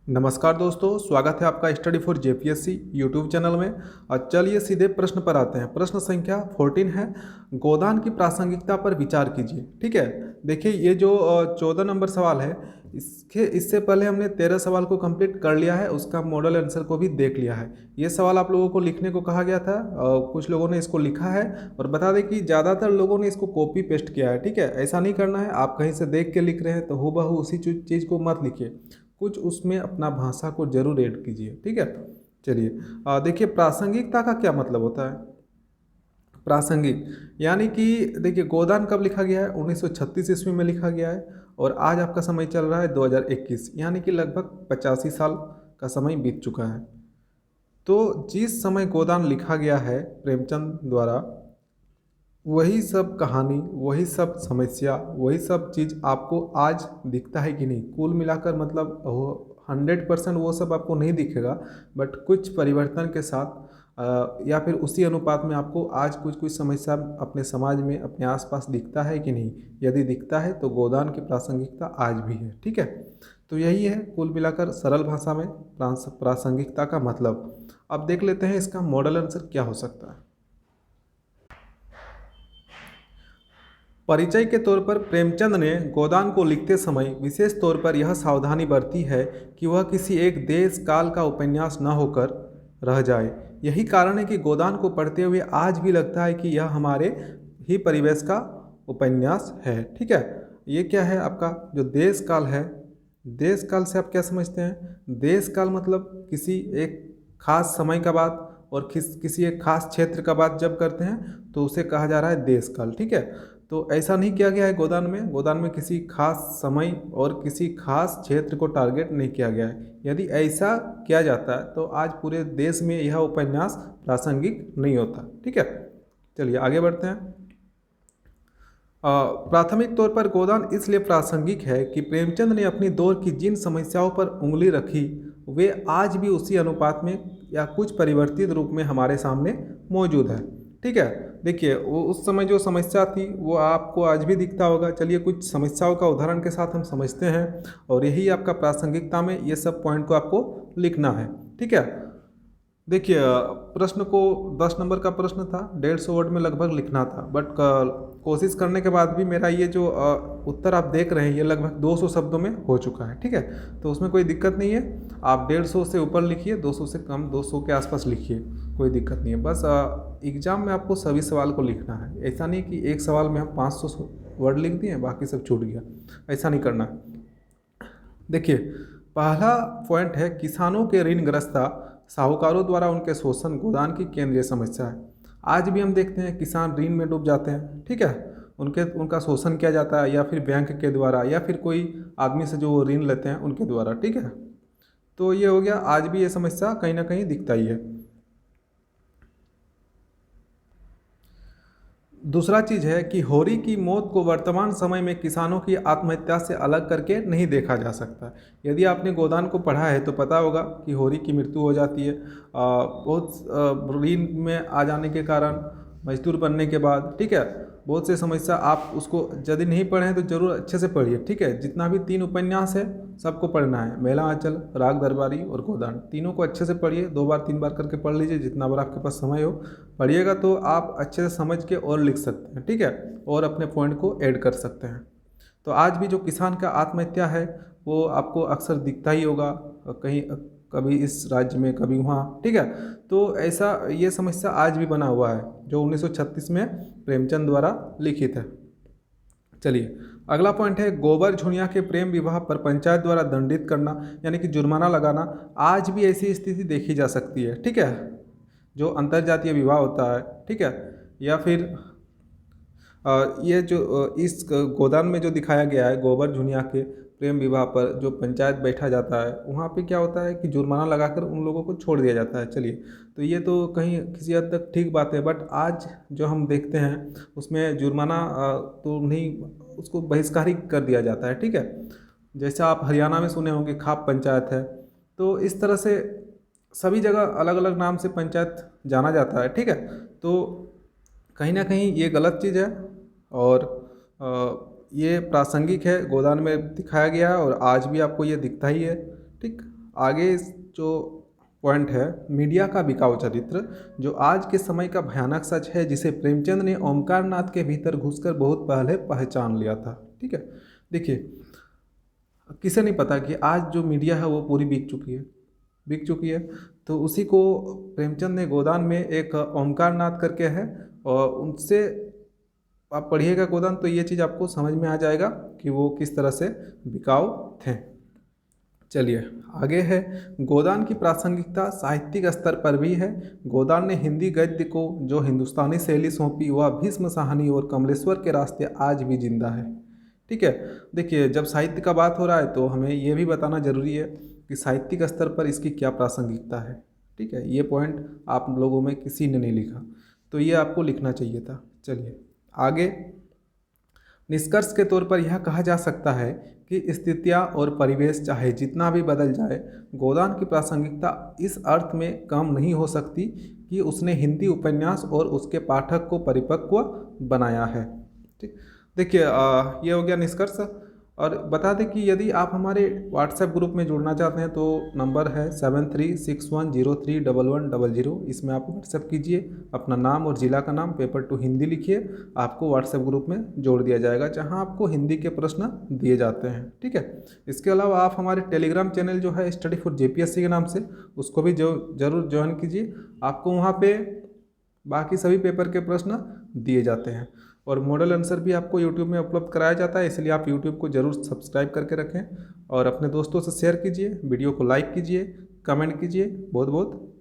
नमस्कार दोस्तों, स्वागत है आपका study for JPSC YouTube channel में। और चलिए सीधे प्रश्न पर आते हैं। प्रश्न संख्या 14 है, गोदान की प्रासंगिकता पर विचार कीजिए। ठीक है, देखिए ये जो 14 नंबर सवाल है, इससे पहले हमने 13 सवाल को कंप्लीट कर लिया है, उसका मॉडल आंसर को भी देख लिया है। ये सवाल आप लोगों को लिखने को कहा गया था, कुछ लोगों ने इसको लिखा है। और बता दें कि ज़्यादातर लोगों ने इसको कॉपी पेस्ट किया है। ठीक है, ऐसा नहीं करना है, आप कहीं से देख के लिख रहे हैं तो हूबहू उसी चीज़ को मत लिखिए, कुछ उसमें अपना भाषा को जरूर ऐड कीजिए। ठीक है, चलिए देखिए प्रासंगिकता का क्या मतलब होता है। प्रासंगिक यानी कि देखिए गोदान कब लिखा गया है, 1936 ईस्वी में लिखा गया है। और आज आपका समय चल रहा है 2021, यानी कि लगभग 85 साल का समय बीत चुका है। तो जिस समय गोदान लिखा गया है प्रेमचंद द्वारा, वही सब कहानी, वही सब समस्या, वही सब चीज़ आपको आज दिखता है कि नहीं। कुल मिलाकर मतलब वो 100% वो सब आपको नहीं दिखेगा, बट कुछ परिवर्तन के साथ या फिर उसी अनुपात में आपको आज कुछ कुछ समस्या अपने समाज में, अपने आसपास दिखता है कि नहीं। यदि दिखता है तो गोदान की प्रासंगिकता आज भी है। ठीक है, तो यही है कुल मिलाकर सरल भाषा में प्रासंगिकता का मतलब। अब देख लेते हैं इसका मॉडल आंसर क्या हो सकता है। परिचय के तौर पर प्रेमचंद ने गोदान को लिखते समय विशेष तौर पर यह सावधानी बरती है कि वह किसी एक देश काल का उपन्यास न होकर रह जाए। यही कारण है कि गोदान को पढ़ते हुए आज भी लगता है कि यह हमारे ही परिवेश का उपन्यास है। ठीक है, ये क्या है आपका जो देश काल है। देश काल से आप क्या समझते हैं? देश काल मतलब किसी एक खास समय का बात और किसी एक खास क्षेत्र का बात जब करते हैं तो उसे कहा जा रहा है देश काल। ठीक है, तो ऐसा नहीं किया गया है गोदान में। गोदान में किसी खास समय और किसी खास क्षेत्र को टारगेट नहीं किया गया है। यदि ऐसा किया जाता है तो आज पूरे देश में यह उपन्यास प्रासंगिक नहीं होता। ठीक है, चलिए आगे बढ़ते हैं। प्राथमिक तौर पर गोदान इसलिए प्रासंगिक है कि प्रेमचंद ने अपनी दौर की जिन समस्याओं पर उंगली रखी वे आज भी उसी अनुपात में या कुछ परिवर्तित रूप में हमारे सामने मौजूद है। ठीक है, देखिए वो उस समय जो समस्या थी वो आपको आज भी दिखता होगा। चलिए कुछ समस्याओं का उदाहरण के साथ हम समझते हैं, और यही आपका प्रासंगिकता में ये सब पॉइंट को आपको लिखना है। ठीक है, देखिए प्रश्न को 10 नंबर का प्रश्न था, 150 वर्ड में लगभग लिखना था, बट कोशिश करने के बाद भी मेरा ये जो उत्तर आप देख रहे हैं ये लगभग 200 शब्दों में हो चुका है। ठीक है, तो उसमें कोई दिक्कत नहीं है। आप 150 से ऊपर लिखिए, 200 से कम 200 के आसपास लिखिए, कोई दिक्कत नहीं है। बस एग्ज़ाम में आपको सभी सवाल को लिखना है। ऐसा नहीं कि एक सवाल में हम 500 वर्ड लिख दिए बाकी सब छूट गया, ऐसा नहीं करना है। देखिए पहला पॉइंट है, किसानों के ऋणग्रस्तता, साहूकारों द्वारा उनके शोषण गोदान की केंद्रीय समस्या है। आज भी हम देखते हैं किसान ऋण में डूब जाते हैं। ठीक है, उनका शोषण किया जाता है, या फिर बैंक के द्वारा, या फिर कोई आदमी से जो वो ऋण लेते हैं उनके द्वारा। ठीक है, तो ये हो गया, आज भी ये समस्या कहीं ना कहीं दिखता ही है। दूसरा चीज़ है कि होरी की मौत को वर्तमान समय में किसानों की आत्महत्या से अलग करके नहीं देखा जा सकता। यदि आपने गोदान को पढ़ा है तो पता होगा कि होरी की मृत्यु हो जाती है बहुत ऋण में आ जाने के कारण, मजदूर बनने के बाद। ठीक है, बहुत से समस्या आप उसको यदि नहीं पढ़े हैं तो जरूर अच्छे से पढ़िए। ठीक है, जितना भी 3 उपन्यास है सबको पढ़ना है, मेला आंचल, राग दरबारी और गोदान, तीनों को अच्छे से पढ़िए। 2 बार 3 बार करके पढ़ लीजिए, जितना बार आपके पास समय हो पढ़िएगा तो आप अच्छे से समझ के और लिख सकते हैं। ठीक है, और अपने पॉइंट को ऐड कर सकते हैं। तो आज भी जो किसान का आत्महत्या है वो आपको अक्सर दिखता ही होगा, कहीं कभी इस राज्य में कभी वहाँ। ठीक है, तो ऐसा ये समस्या आज भी बना हुआ है जो 1936 में प्रेमचंद द्वारा लिखित है। चलिए अगला पॉइंट है, गोबर झुनिया के प्रेम विवाह पर पंचायत द्वारा दंडित करना, यानी कि जुर्माना लगाना। आज भी ऐसी स्थिति देखी जा सकती है। ठीक है, जो अंतर्जातीय विवाह होता है। ठीक है, या फिर ये जो इस गोदान में जो दिखाया गया है गोबर झुनिया के प्रेम विवाह पर जो पंचायत बैठा जाता है, वहाँ पे क्या होता है कि जुर्माना लगाकर उन लोगों को छोड़ दिया जाता है। चलिए, तो ये तो कहीं किसी हद तक ठीक बात है, बट आज जो हम देखते हैं उसमें जुर्माना तो नहीं, उसको बहिष्कार ही कर दिया जाता है। ठीक है, जैसा आप हरियाणा में सुने होंगे खाप पंचायत है, तो इस तरह से सभी जगह अलग अलग नाम से पंचायत जाना जाता है। ठीक है, तो कहीं ना कहीं ये गलत चीज़ है, और ये प्रासंगिक है, गोदान में दिखाया गया है और आज भी आपको ये दिखता ही है। ठीक, आगे जो पॉइंट है, मीडिया का बिकाऊ चरित्र, जो आज के समय का भयानक सच है जिसे प्रेमचंद ने ओमकार नाथ के भीतर घुसकर बहुत पहले पहचान लिया था। ठीक है, देखिए किसे नहीं पता कि आज जो मीडिया है वो पूरी बिक चुकी है। तो उसी को प्रेमचंद ने गोदान में एक ओमकार नाथ करके है, और उनसे आप पढ़िएगा गोदान तो ये चीज़ आपको समझ में आ जाएगा कि वो किस तरह से बिकाऊ थे। चलिए आगे है, गोदान की प्रासंगिकता साहित्यिक स्तर पर भी है। गोदान ने हिंदी गद्य को जो हिंदुस्तानी शैली सौंपी वह भीष्म साहनी और कमलेश्वर के रास्ते आज भी जिंदा है। ठीक है, देखिए जब साहित्य का बात हो रहा है तो हमें ये भी बताना जरूरी है कि साहित्यिक स्तर पर इसकी क्या प्रासंगिकता है। ठीक है, ये पॉइंट आप लोगों में किसी ने नहीं लिखा, तो ये आपको लिखना चाहिए था। चलिए आगे, निष्कर्ष के तौर पर यह कहा जा सकता है कि स्थितियाँ और परिवेश चाहे जितना भी बदल जाए, गोदान की प्रासंगिकता इस अर्थ में कम नहीं हो सकती कि उसने हिंदी उपन्यास और उसके पाठक को परिपक्व बनाया है। ठीक, देखिए ये हो गया निष्कर्ष। और बता दें कि यदि आप हमारे व्हाट्सएप ग्रुप में जुड़ना चाहते हैं तो नंबर है 7361031100। इसमें आप व्हाट्सएप कीजिए, अपना नाम और ज़िला का नाम, पेपर टू हिंदी लिखिए, आपको व्हाट्सएप ग्रुप में जोड़ दिया जाएगा जहां आपको हिंदी के प्रश्न दिए जाते हैं। ठीक है, इसके अलावा आप हमारे टेलीग्राम चैनल जो है स्टडी फॉर JPSC के नाम से, उसको भी जरूर ज्वाइन कीजिए। आपको वहाँ पे बाकी सभी पेपर के प्रश्न दिए जाते हैं और मॉडल आंसर भी आपको यूट्यूब में उपलब्ध कराया जाता है, इसलिए आप यूट्यूब को जरूर सब्सक्राइब करके रखें और अपने दोस्तों से शेयर कीजिए, वीडियो को लाइक कीजिए, कमेंट कीजिए। बहुत बहुत